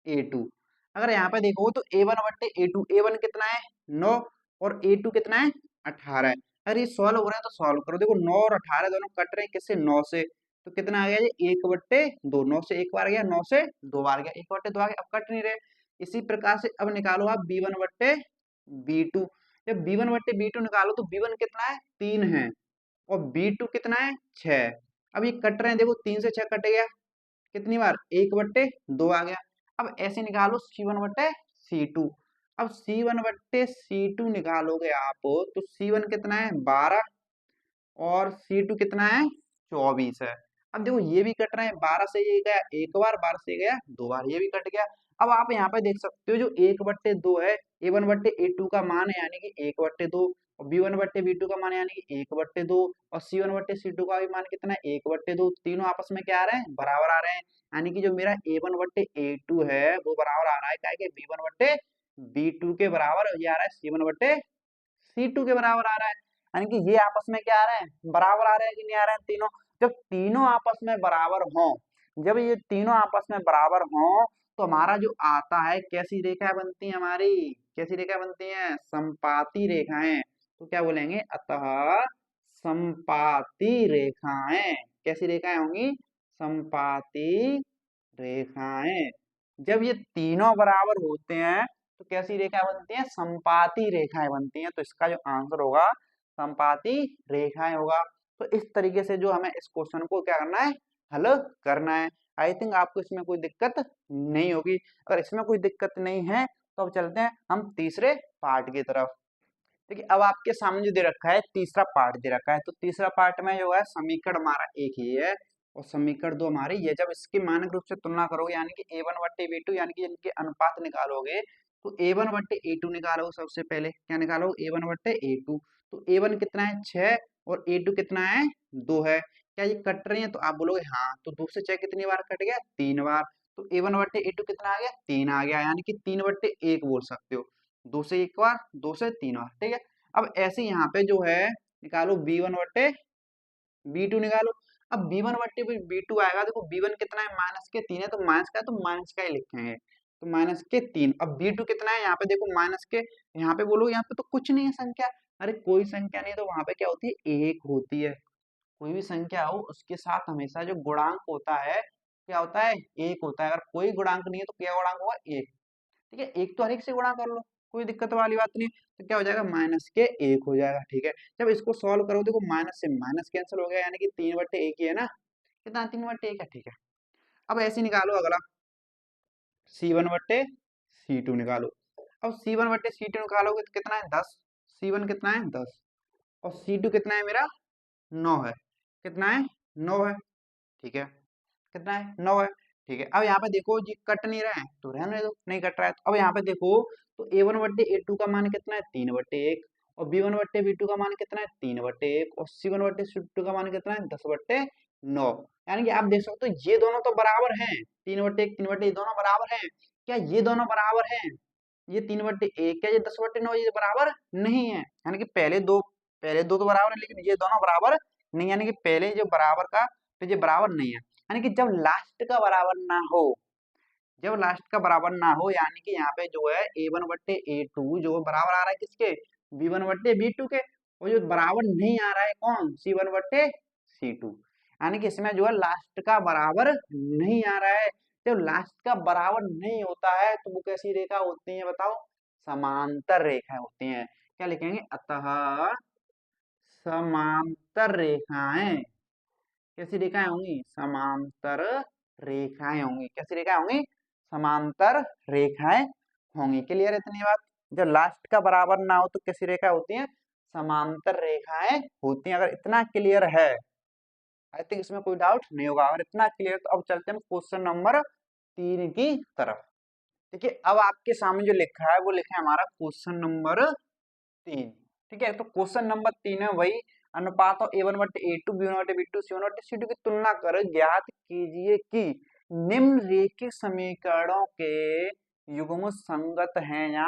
ए टू। अगर यहाँ पे देखो तो ए वन बट्टे ए टू, ए वन कितना है 9 और ए टू कितना है 18 है। अगर ये सॉल्व हो रहा है तो सॉल्व करो। देखो 9 और 18 दोनों कट रहे हैं किससे? 9 से। तो कितना आ गया ये 1/2, 9 से एक बार गया, 9 से दो बार गया, 1/2 आ गया, अब कट नहीं रहे। इसी प्रकार से अब निकालो आप बी वन बट्टे बी टू। जब बी वन बट्टे बी टू निकालो तो बी वन कितना है 3 है और बी टू कितना है 6। अब ये कट रहे हैं, देखो 3 से 6 कट गया, कितनी बार 1/2 आ गया। अब ऐसे निकालो सी वन बट्टे सी टू। अब सी वन बट्टे सी टू निकालोगे आप तो सी वन कितना है 12 और सी टू कितना है 24 है। अब देखो ये भी कट रहे हैं, 12 से ये गया एक बार, 12 से गया दो बार, ये भी कट गया। अब आप यहाँ पे देख सकते हो जो 1/2 है, ए वन बट्टे ए टू का मान है यानी कि 1/2 और बी वन बट्टे बी टू का मान है यानी कि 1/2 और सी वन बट्टे सी टू का भी मान कितना है 1/2। तीनों आपस में क्या आ रहे हैं? बराबर आ रहे हैं। यानी कि जो मेरा ए वन बट्टे ए टू है वो बराबर आ रहा है क्या है कि बी वन बट्टे बी टू के बराबर, ये आ रहा है सी वन बट्टे सी टू के बराबर आ रहा है। यानी कि ये आपस में क्या आ रहे हैं? बराबर आ रहे हैं कि नहीं आ रहे हैं तीनों? जब तीनों आपस में बराबर हों, जब ये तीनों आपस में बराबर हों तो हमारा जो आता है कैसी रेखा बनती है? हमारी कैसी रेखा बनती है? संपाती रेखाएं। तो क्या बोलेंगे? अतः संपाती रेखाएं। कैसी रेखाएं होंगी? संपाती रेखाएं। जब ये तीनों बराबर होते हैं तो कैसी रेखा बनती है? संपाती रेखाएं बनती हैं। तो इसका जो आंसर होगा संपाती रेखाएं होगा। तो इस तरीके से जो हमें इस क्वेश्चन को क्या करना है? हल करना है। आई थिंक आपको इसमें कोई दिक्कत नहीं होगी। अगर इसमें कोई दिक्कत नहीं है तो अब चलते हैं हम तीसरे पार्ट की तरफ। देखिए अब आपके सामने जो दे रखा है तीसरा पार्ट दे रखा है, तो तीसरा पार्ट में जो है समीकरण हमारा एक ही है और समीकरण दो हमारी ये। जब इसकी मानक रूप से तुलना करोगे यानी कि ए वन बट्टे बी टू यानी कि इनके अनुपात निकालोगे तो ए वन बट्टे ए टू निकालोगे। सबसे पहले क्या निकालोगे? ए वन बट्टे ए टू। तो ए वन कितना है 6 और ए टू कितना है 2 है। क्या ये कट रही है? तो आप बोलोगे हाँ। तो 2 से 6 कितनी बार कट गया? 3 बार। तो ए वन बट्टे ए टू कितना आ गया? 3 आ गया, यानी कि 3/1 बोल सकते हो। 2 से एक बार, 2 से 3 बार, ठीक है। अब ऐसे यहाँ पे जो है निकालो बी वन बट्टे बी टू निकालो। अब बी वन बट्टे बी टू आएगा, देखो बी वन कितना है -3 है, तो माइनस का है तो माइनस का ही लिखेंगे। तो -3। अब बी टू कितना है? यहाँ पे देखो माइनस के, यहाँ पे बोलो यहाँ पे तो कुछ नहीं है संख्या। अरे कोई संख्या नहीं तो वहां पे क्या होती है? एक होती है। कोई भी संख्या हो उसके साथ हमेशा जो गुणांक होता है क्या होता है? एक होता है। अगर कोई गुणांक नहीं है तो क्या गुणांक होगा? एक। ठीक है, एक तो हर एक से गुणा कर लो, कोई दिक्कत वाली बात नहीं। तो क्या हो जाएगा? -1 हो जाएगा, ठीक है। जब इसको सॉल्व करो देखो माइनस से माइनस कैंसिल हो गया, यानी कि 3/1 ही है ना। कितना? 3/1 है, ठीक है। अब ऐसे निकालो अगला C1/C2 निकालो। अब C1/C2 निकालोगे तो कितना है 10। C1 कितना है 10 और C2 कितना है मेरा 9 है। कितना है? 9 है, ठीक है। कितना है? 9 है, ठीक है। अब यहाँ पे देखो जी कट नहीं रहा है तो रहने दो, नहीं कट रहा है तो अब यहाँ पे देखो तो A1/A2 का मान कितना है 3/1 और B1/B2 का मान कितना है 3/1 और C1/C2 का मान कितना है 10/9। यानी कि आप देख सकते हो ये दोनों तो बराबर हैं, 3/1 3/1 दोनों बराबर हैं। क्या ये दोनों बराबर हैं? ये 3/1 क्या ये 10/9 ये बराबर नहीं है। यानी कि पहले दो तो बराबर है लेकिन ये दोनों बराबर नहीं, यानी कि पहले जो बराबर का तो ये बराबर नहीं है। यानी कि जब लास्ट का बराबर ना हो, जब लास्ट का बराबर ना हो यानी कि यहाँ पे जो है A1/A2 जो बराबर आ रहा है किसके? B1/B2 के। और जो बराबर नहीं आ रहा है कौन? C1/C2। यानी कि इसमें जो है लास्ट का बराबर नहीं आ रहा है। जब लास्ट का बराबर नहीं होता है तो वो कैसी रेखा होती है बताओ? समांतर रेखा होती हैं। क्या लिखेंगे? अतः समांतर रेखाएं। कैसी रेखाएं होंगी? समांतर रेखाएं होंगी। कैसी रेखाएं होंगी? समांतर रेखाएं होंगी। क्लियर है इतनी बात? जब लास्ट का बराबर ना हो तो कैसी रेखा होती है? समांतर रेखाएं होती हैं। अगर इतना क्लियर है, आई थिंक इसमें कोई डाउट नहीं होगा। अगर इतना क्लियर, तो अब चलते हैं क्वेश्चन नंबर 3 की तरफ। देखिए, अब आपके सामने जो लिखा है वो लिखा है हमारा क्वेश्चन नंबर 3। ठीक है, तो क्वेश्चन नंबर 3 है वही, अनुपात ए वन बटे ए टू, बी वन बटे बी टू, सी वन बटे सी टू की तुलना कर ज्ञात कीजिए कि निम्नलिखित समीकरणों के युग्म संगत हैं या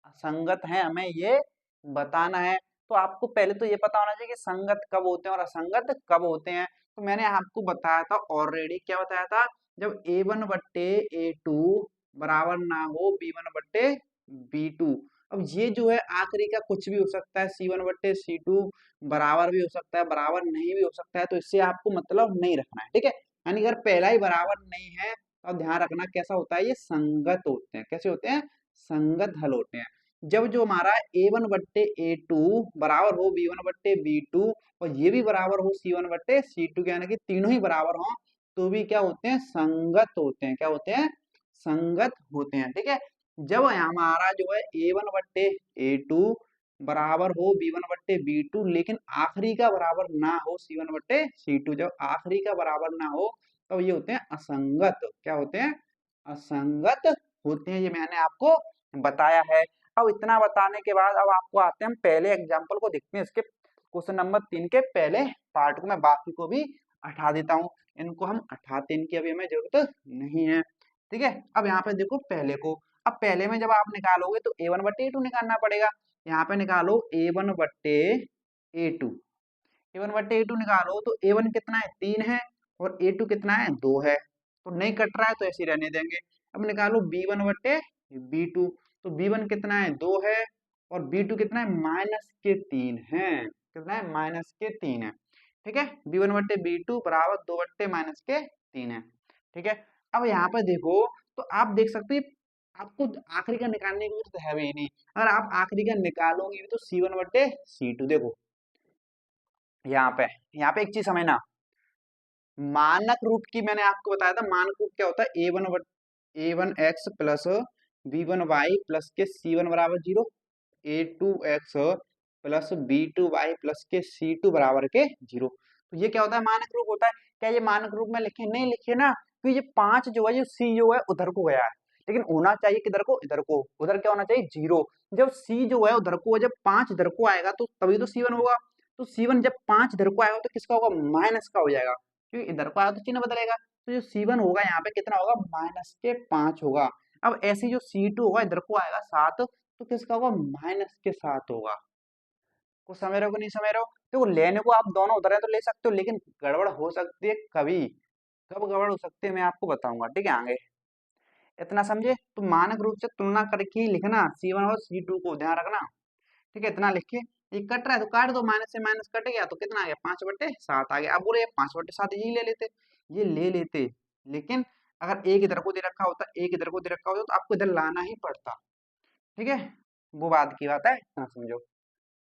असंगत हैं, हमें ये बताना है। तो आपको पहले तो ये पता होना चाहिए कि संगत कब होते हैं और असंगत कब होते हैं। तो मैंने आपको बताया था ऑलरेडी, क्या बताया था? जब ए वन बट्टे ए टू बराबर ना हो बी वन बट्टे बी टू। अब ये जो है आखिरी का कुछ भी हो सकता है, सी वन बट्टे सी टू बराबर भी हो सकता है, बराबर नहीं भी हो सकता है, तो इससे आपको मतलब नहीं रखना है। ठीक है, यानी अगर पहला ही बराबर नहीं है तो ध्यान रखना कैसा होता है, ये संगत होते हैं। कैसे होते हैं? संगत हल होते हैं। जब जो हमारा ए वन बट्टे ए टू बराबर हो बी वन बट्टे बी टू और ये भी बराबर हो सी वन बट्टे सी टू, यानी कि तीनों ही बराबर हो, तो भी क्या होते हैं? संगत होते हैं। क्या होते हैं? संगत होते हैं। ठीक है, जब हमारा जो है ए वन बट्टे ए टू बराबर हो बी वन बट्टे बी टू, लेकिन आखिरी का बराबर ना हो सी वन बट्टे सी टू, जब आखिरी का बराबर ना हो तो ये होते हैं असंगत। क्या होते हैं? असंगत होते हैं। ये मैंने आपको बताया है। अब इतना बताने के बाद अब आपको आते हैं, हम पहले एग्जाम्पल को देखते हैं। इसके क्वेश्चन नंबर 3 के पहले पार्ट को, मैं बाकी को भी हटा देता हूँ। इनको हम हटाते, इनकी अभी हमें जरूरत नहीं है। ठीक है, अब यहाँ पे देखो पहले को। अब पहले में जब आप निकालोगे तो ए वन बट्टे ए टू निकालना पड़ेगा। यहाँ पे निकालो ए वन बट्टे ए टू। ए वन बट्टे ए टू निकालो तो ए वन कितना है? 3 है, और ए टू कितना है? 2 है। तो नहीं कट रहा है तो ऐसे ही रहने देंगे। अब निकालो बी वन बट्टे बी टू, तो बी वन कितना है? 2 है, और बी टू कितना है? -3 है। कितना है? -3 है। ठीक है, बी वन बट्टे बी टू बराबर 2 बट्टे -3 है। ठीक है, अब यहाँ पे देखो, तो आप देख सकते हैं आपको आखिरी का निकालने की जरूरत है भी नहीं। अगर आप आखिरी का निकालोगे भी तो सी वन बट्टे सी टू, देखो यहाँ पे एक चीज समझना। मानक रूप की मैंने आपको बताया था, मानक रूप क्या होता है? A one x plus b one y plus के सी वन बराबर 0, a two x plus b two y plus के सी टू बराबर के 0। तो ये क्या होता है? मानक रूप होता है। क्या ये मानक रूप में लिखे? नहीं लिखे ना, क्योंकि ये 5 जो है, ये सी जो है उधर को गया है, लेकिन होना चाहिए किधर को? इधर को। उधर क्या होना चाहिए? 0। जब सी जो है उधर को, जब 5 इधर को आएगा तो तभी तो सी वन होगा। तो सी वन जब 5 इधर को आएगा तो किसका होगा? माइनस का हो जाएगा, क्योंकि इधर को आया तो चिन्ह बदलेगा। तो जो C1 होगा यहाँ पे कितना होगा? -5 होगा। अब ऐसे जो C2 होगा इधर को आएगा 7, तो किसका होगा? -7 होगा। को समझ रहे हो कि नहीं समझ रहे हो? देखो, लेने को आप दोनों उधर है तो ले सकते हो, लेकिन गड़बड़ हो सकती है कभी। कब गड़बड़ हो सकती है मैं आपको बताऊंगा। ठीक है, आगे इतना समझे? तो मानक रूप से तुलना करके ही लिखना C1 और C2 को, ध्यान रखना। ठीक है, इतना लिख के, ये कट रहा है तो काट दो, माइनस से माइनस कट गया तो कितना आ गया? 5/7 आ गया। अब बोले 5/7 यही ले लेते, ये ले लेते, लेकिन अगर एक इधर को दे रखा होता, एक इधर को दे रखा होता, तो आपको इधर लाना ही पड़ता। ठीक है, वो बात की बात है, हाँ समझो।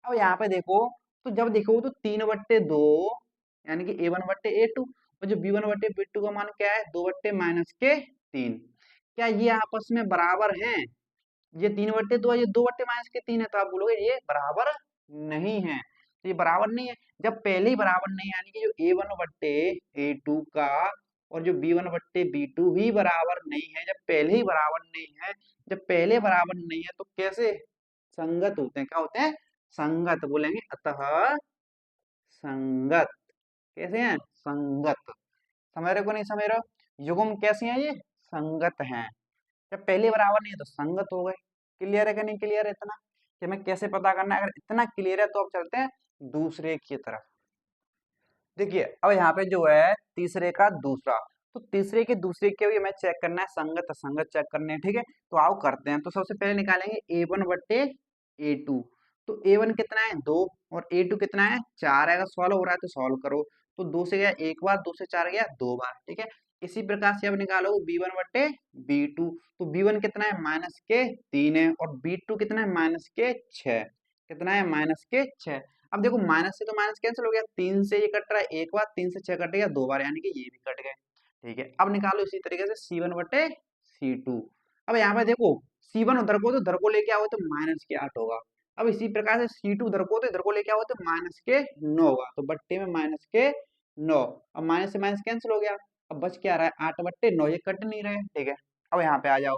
अब यहाँ पे देखो, तो जब देखो तो 3/2, यानी कि A1/A2, और जो B1/B2 का मान क्या है? 2/-3। क्या ये आपस में बराबर हैं? ये 3/2 है, ये 2/-3 है, तो आप बोलोगे ये बराबर नहीं है। तो ये बराबर नहीं है। जब पहले ही बराबर नहीं है, यानी कि जो A1/A2 का और जो B1/B2 भी बराबर नहीं है, जब पहले ही बराबर नहीं है, जब पहले बराबर नहीं है तो कैसे संगत होते हैं? क्या होते हैं? संगत बोलेंगे, अतः संगत। कैसे हैं? संगत। समझ रहे को नहीं समझ रहे हो? युग्म कैसे हैं ये? संगत हैं। जब पहले बराबर नहीं है तो संगत हो गए। क्लियर है कि नहीं क्लियर है इतना? कि हमें कैसे पता करना है? अगर इतना क्लियर है तो अब चलते हैं दूसरे की तरफ। देखिए, अब यहाँ पे जो है तीसरे का दूसरा, तो तीसरे के दूसरे के भी हमें चेक करना है, संगत असंगत चेक करने हैं। ठीक है, तो आओ करते हैं। तो सबसे पहले निकालेंगे A1/A2। तो A1 कितना है? 2, और A2 कितना है? 4 है। अगर सॉल्व हो रहा है तो सॉल्व करो। तो 2 से गया एक बार, 2 से 4 गया 2 बार। ठीक है, इसी प्रकार से अब निकालो B1/B2। तो B1 कितना है? -3 है, और B2 कितना है? -6। कितना है? -6। अब देखो माइनस से तो माइनस कैंसिल हो गया, 3 से ये कट रहा है एक बार, 3 से 6 कट गया 2 बार, यानी कि ये भी कट गए। ठीक है, अब निकालो इसी तरीके से C1 बटे C2। अब यहाँ पे देखो C1 उधर को तो इधर को लेके आओ तो माइनस के 8 होगा। अब इसी प्रकार से C2 उधर को तो इधर को लेके आओ तो माइनस के 9 होगा, तो बट्टे में माइनस के 9। अब माइनस से माइनस कैंसिल हो गया, अब बच क्या रहा है 8 बट्टे 9, ये कट नहीं रहे। ठीक है, अब यहाँ पे आ जाओ।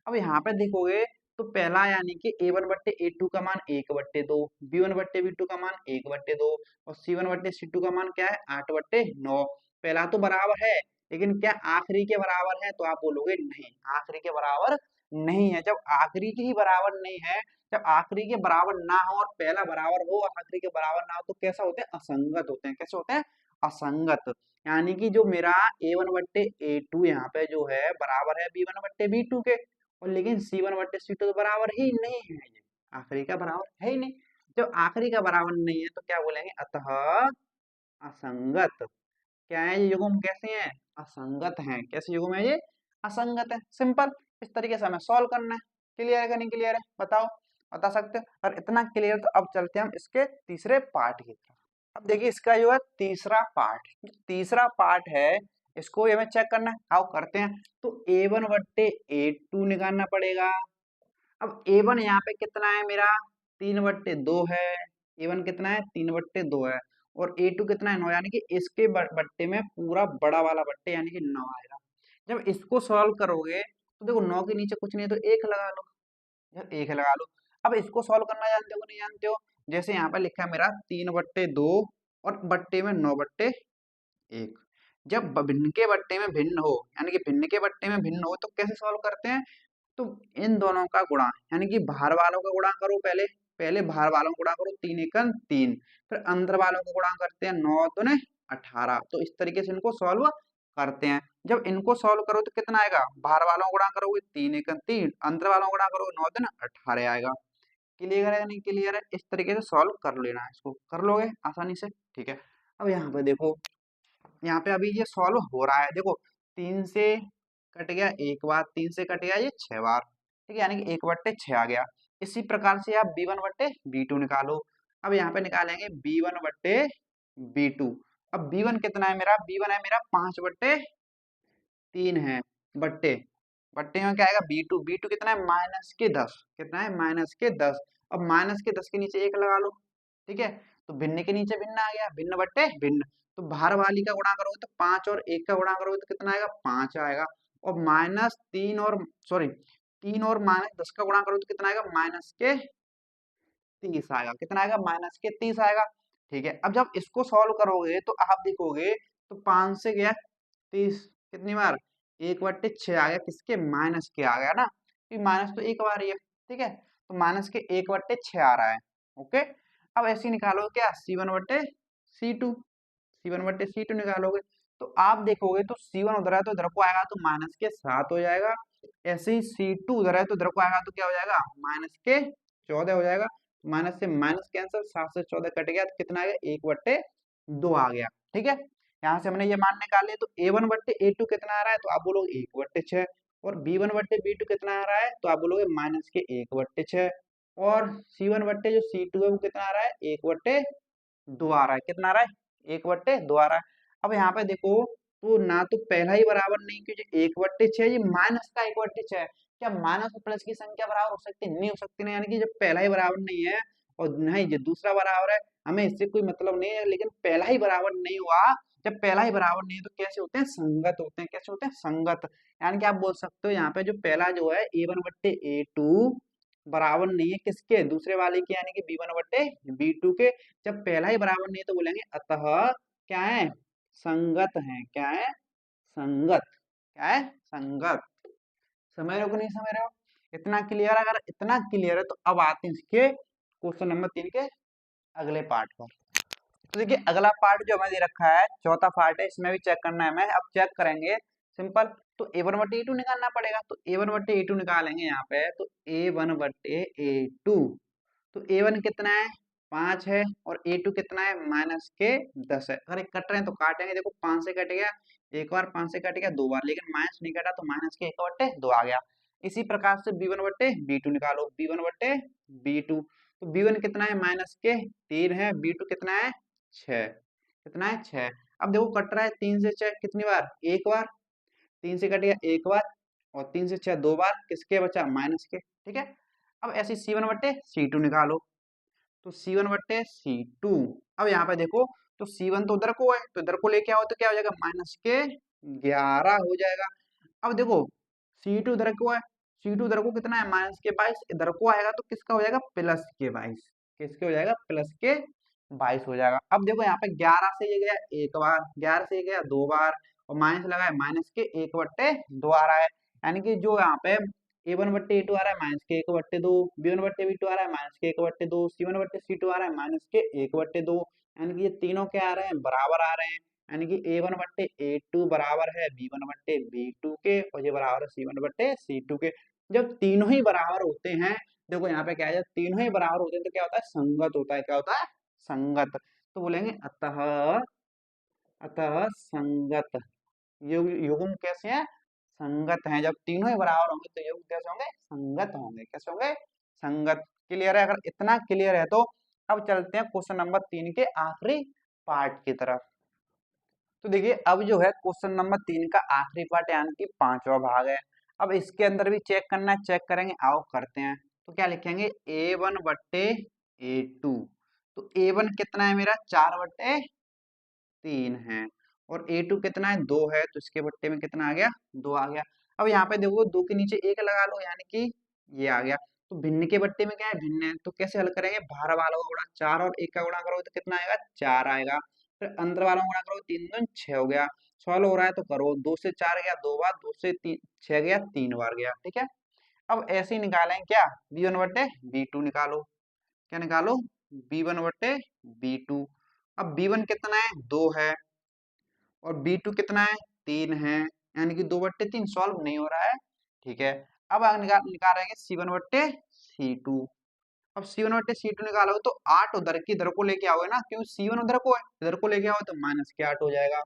अब यहाँ पे देखोगे तो पहला यानी कि A1 बट्टे A2 का मान 1/2, B1 बट्टे B2 का मान 1/2 और C1 बट्टे C2 का मान क्या है 8/9। पहला तो बराबर है, लेकिन क्या आखिरी के बराबर है? तो आप बोलोगे नहीं, आखिरी के बराबर नहीं है। जब आखिरी के ही बराबर नहीं है, जब आखिरी के बराबर ना हो और पहला बराबर हो और आखिरी के बराबर ना हो, तो कैसा होते हैं? असंगत होते हैं। कैसे होते हैं? असंगत। यानी कि जो मेरा A1 बट्टे A2 यहाँ पे जो है बराबर है B1 बट्टे B2 के, और लेकिन C1 बट्टे C2 तो बराबर ही नहीं है, ये आखिरी का बराबर है ही नहीं। जब आखिरी का बराबर नहीं है तो क्या बोलेंगे? अतः असंगत। क्या है ये युग्म? कैसे हैं? असंगत हैं। कैसे युग्म है ये? असंगत है। सिंपल, इस तरीके से हमें सॉल्व करना है। क्लियर है कि नहीं क्लियर है? बताओ, बता सकते हो? और इतना क्लियर तो अब चलते हैं हम इसके तीसरे पार्ट की तरफ। अब देखिए इसका जो है तीसरा पार्ट, तीसरा पार्ट है, इसको ये हमें चेक करना है। आओ करते हैं। तो A1 बट्टे A2 निकालना पड़ेगा। अब A1 यहाँ पे कितना है मेरा? 3/2 है। A1 कितना है? 3/2 है। और A2 कितना है? 9, यानी कि इसके बट्टे में पूरा बड़ा वाला बट्टे यानी कि 9 आएगा। जब इसको सॉल्व करोगे तो देखो 9 के नीचे कुछ नहीं है तो 1 लगा लो। जब 1 लगा लो, अब इसको सॉल्व करना जानते हो कि नहीं जानते हो? जैसे यहाँ पे लिखा है मेरा 3/2 और बट्टे में 9/1। जब भिन्न के बट्टे में भिन्न हो, यानी कि भिन्न के बट्टे में भिन्न हो, तो कैसे सॉल्व करते हैं? तो इन दोनों का गुणा, यानी कि बाहर वालों का गुणा करो पहले, पहले बाहर वालों का गुणा करो, 3 एकम 3, फिर अंदर वालों का गुणा करते हैं, 9 दूने 18। तो इस तरीके से इनको सॉल्व करते हैं। जब इनको सॉल्व करो तो कितना आएगा? बाहर वालों का गुणा करोगे 3 एकम 3, अंदर वालों का गुणा करोगे 9 दूने 18 आएगा। क्लियर है नहीं क्लियर है? इस तरीके से सॉल्व कर लेना है, इसको कर लोगे आसानी से। ठीक है, अब यहाँ पे देखो, यहाँ पे अभी ये सॉल्व हो रहा है। देखो 3 से कट गया एक बार, 3 से कट गया ये 6 बार। ठीक है, यानी कि 1/6 आ गया। इसी प्रकार से आप B1 बट्टे B2 निकालो। अब यहाँ पे निकालेंगे B1 बट्टे B2। अब B1 कितना है मेरा? B1 है मेरा 5/3 है, बट्टे बट्टे में क्या आएगा? B2, B2 कितना है? -10। कितना है? -10। अब -10 के नीचे 1 लगा लो। ठीक है, तो भिन्न के नीचे भिन्न आ गया, भिन्न बट्टे भिन्न। तो बाहर वाली का गुणा करोगे तो 5 और 1 का गुणा करोगे तो कितना आएगा? 5 आएगा। और -3 और सॉरी 3 और -10 का गुणा करोगे तो कितना आएगा? -30 आएगा। कितना आएगा? -30 आएगा। ठीक है, अब जब इसको सॉल्व करोगे तो आप देखोगे तो 5 से गया 30 कितनी बार? 1/6 आ गया, किसके? माइनस के आ गया ना, क्योंकि माइनस तो एक बार ही है। ठीक है, तो माइनस के 1/6 आ रहा है। ओके, अब ऐसे ही निकालो क्या? C1/C2, C1/C2 निकालोगे तो आप देखोगे तो C1 उधर है तो इधर को आएगा तो -7 हो जाएगा। ऐसे ही C2 उधर है तो इधर को आएगा तो क्या हो जाएगा? -14 हो जाएगा। माइनस से माइनस कैंसिल, 7 से 14 कट गया तो कितना आ गया? 1/2 आ गया। ठीक है, यहाँ से हमने ये मान निकाल लिया। तो A1 बट्टे A2 कितना आ रहा है? तो आप बोलोगे 1/6। और B1 बट्टे B2 कितना आ रहा है? तो आप बोलोगे -1/6। और C1 बट्टे जो C2 है वो कितना आ रहा है? 1/2 आ रहा है। कितना आ रहा है? 1/2 आ रहा है। अब यहाँ पे देखो तो ना तो पहला ही बराबर नहीं, क्योंकि 1/6 ये माइनस का 1/6 है। क्या माइनस और प्लस की संख्या बराबर हो सकती है? नहीं हो सकती ना, यानी कि जब पहला ही बराबर नहीं है और ना ही जो दूसरा बराबर है, हमें इससे कोई मतलब नहीं है। लेकिन पहला ही बराबर नहीं हुआ, जब पहला ही बराबर नहीं है तो कैसे होते हैं? संगत होते हैं। कैसे होते हैं? संगत। यानी कि आप बोल सकते हो यहाँ पे जो पहला जो है A1 बट्टे A2 बराबर नहीं है किसके? दूसरे वाले के, यानी कि B1 बट्टे B2 के। जब पहला ही बराबर नहीं है तो बोलेंगे अतः क्या है? संगत है। क्या है? संगत। क्या है? संगत। समझ रहे हो कि नहीं समझ रहे हो? इतना क्लियर? अगर इतना क्लियर है तो अब आते हैं इसके क्वेश्चन नंबर 3 के अगले पार्ट पर। तो देखिए अगला पार्ट जो हमें दे रखा है, चौथा पार्ट है, इसमें भी चेक करना है हमें। अब चेक करेंगे सिंपल। तो A1/A2 निकालना पड़ेगा, तो A1/A2 निकालेंगे यहाँ पे। तो A1/A2, तो A1 कितना है? 5 है। और A2 कितना है? -10 है। अगर ये कट रहे हैं तो काटेंगे। देखो 5 से कट गया एक बार, 5 से कट गया 2 बार, लेकिन माइनस नहीं कटा तो -1/2 आ गया। इसी प्रकार से B1/B2 निकालो। B1/B2, तो B1 कितना है -3 है, B2 कितना है 6, कितना है 6। अब देखो कट रहा है 3 से 6 कितनी बार, एक बार, 3 से कट गया एक बार और 3 से 6 दो बार, किसके बचा माइनस के, ठीक है। अब ऐसे C1 बट्टे C2 निकालो, तो C1 बट्टे C2। अब यहाँ पे देखो तो C1 तो उधर को है तो इधर को लेके आओ तो क्या हो जाएगा -11 हो जाएगा। अब देखो C2 इधर को है, C2 इधर को कितना है -22, इधर को आएगा तो किसका हो जाएगा +22, किसके हो जाएगा +22 हो जाएगा। अब देखो यहाँ पे 11 से ये गया एक बार, 11 से ये गया दो बार और माइनस लगा है -1/2 आ रहा है, यानी कि जो यहाँ पे A1 बट्टे A2 आ रहा है -1/2, B1 बट्टे B2 आ रहा है -1/2, C1 बट्टे C2 आ रहा है -1/2, यानी कि ये तीनों क्या आ रहे हैं बराबर आ रहे हैं, यानी कि A1 बट्टे A2 बराबर है B1 बट्टे B2 के और ये बराबर है C1 बट्टे C2 के। जब तीनों ही बराबर होते हैं, देखो यहाँ पे क्या है जब तीनों ही बराबर होते हैं तो क्या होता है संगत होता है, क्या होता है संगत। तो बोलेंगे अतः, अतः संगत, युग्म कैसे हैं संगत हैं, जब तीनों ही बराबर होंगे तो युग्म कैसे होंगे संगत होंगे, कैसे होंगे संगत। क्लियर है, अगर इतना क्लियर है तो अब चलते हैं क्वेश्चन नंबर 3 के आखिरी पार्ट की तरफ। तो देखिए अब जो है क्वेश्चन नंबर 3 का आखिरी पार्ट यानी कि पांचवा भाग है। अब इसके अंदर भी चेक करना है, चेक करेंगे, आओ करते हैं। तो क्या लिखेंगे A1 बट्टे A2, तो A1 कितना है मेरा 4/3 है और A2 कितना है 2 है, तो इसके बट्टे में कितना आ गया 2 आ गया। अब यहाँ पे देखो 2 के नीचे 1 लगा लो यानी कि ये आ गया। तो भिन्न के बट्टे में क्या है भिन्न है, तो कैसे हल करेंगे बाहर वालों का गुणा, 4 और 1 का गुणा करोगे तो कितना आएगा 4 आएगा, फिर अंदर वालों का गुणा करो 3 दूनी 6 हो गया, सॉल्व हो रहा है तो करो, 2 से 4 गया 2 बार, 2 से 6 गया 3 बार गया, ठीक है। अब ऐसे ही निकालें क्या B1 बट्टे B2 निकालो, क्या निकालो B1 बट्टे B2। अब B1 कितना है 2 है और B2 कितना है 3 है, यानी कि 2/3 सॉल्व नहीं हो रहा है, ठीक है। अब आगे निकाल रहे हैं C1 बट्टे C2। अब C1 बट्टे C2 निकालोगे तो 8 उधर की इधर को लेके आओगे ना, क्योंकि C1 उधर को है, इधर को लेके आओ तो -8 हो जाएगा।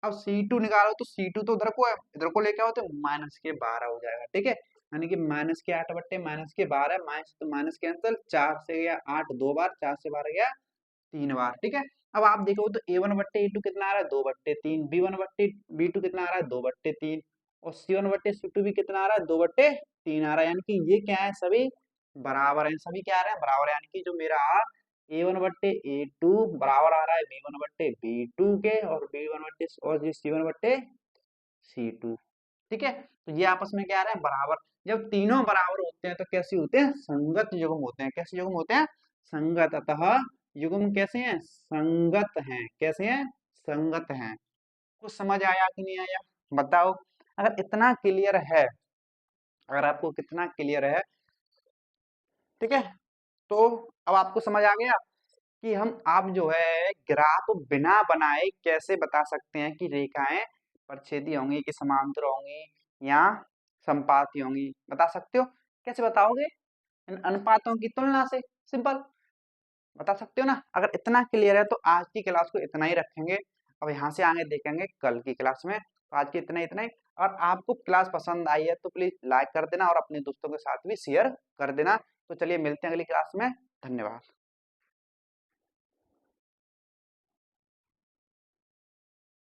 अब C2 निकालो तो C2 तो उधर को है, इधर को लेके आओ तो -12 हो जाएगा, ठीक है। यानी कि -8 बट्टे -12, माइनस तो माइनस कैंसिल, 4 से गया 8 दो बार, 4 से 12 गया 3 बार, ठीक है। अब आप देखो तो A1 बट्टे A2 कितना आ रहा है 2/3, B1 बट्टे B2 कितना आ रहा है 2/3 और C1 बट्टे C2 भी कितना आ रहा है 2/3 आ रहा है, यानी कि ये क्या है सभी बराबर है, सभी क्या आ रहे हैं बराबर है, यानी कि जो मेरा A1 बट्टे A2 बराबर आ रहा है B1 बट्टे B2 के और B1 बट्टे और C1 बट्टे C2, ठीक है। तो ये आपस में क्या आ रहे हैं बराबर। जब तीनों बराबर होते हैं तो कैसे होते हैं संगत युग्म होते हैं, कैसे युग्म होते हैं संगत। अतः युग्म कैसे हैं संगत हैं, कैसे हैं संगत हैं। कुछ समझ आया कि नहीं आया बताओ। अगर इतना क्लियर है, अगर आपको कितना क्लियर है, ठीक है, तो अब आपको समझ आ गया कि हम आप जो है ग्राफ बिना बनाए कैसे बता सकते हैं कि रेखाएं प्रच्छेदी होंगी कि समांतर होंगी या संपाती होंगी, बता सकते हो। कैसे बताओगे इन अनुपातों की तुलना से, सिंपल बता सकते हो ना। अगर इतना क्लियर है तो आज की क्लास को इतना ही रखेंगे, अब यहाँ से आगे देखेंगे कल की क्लास में। तो आज की इतना ही। और आपको क्लास पसंद आई है तो प्लीज लाइक कर देना और अपने दोस्तों के साथ भी शेयर कर देना। तो चलिए मिलते हैं अगली क्लास में, धन्यवाद।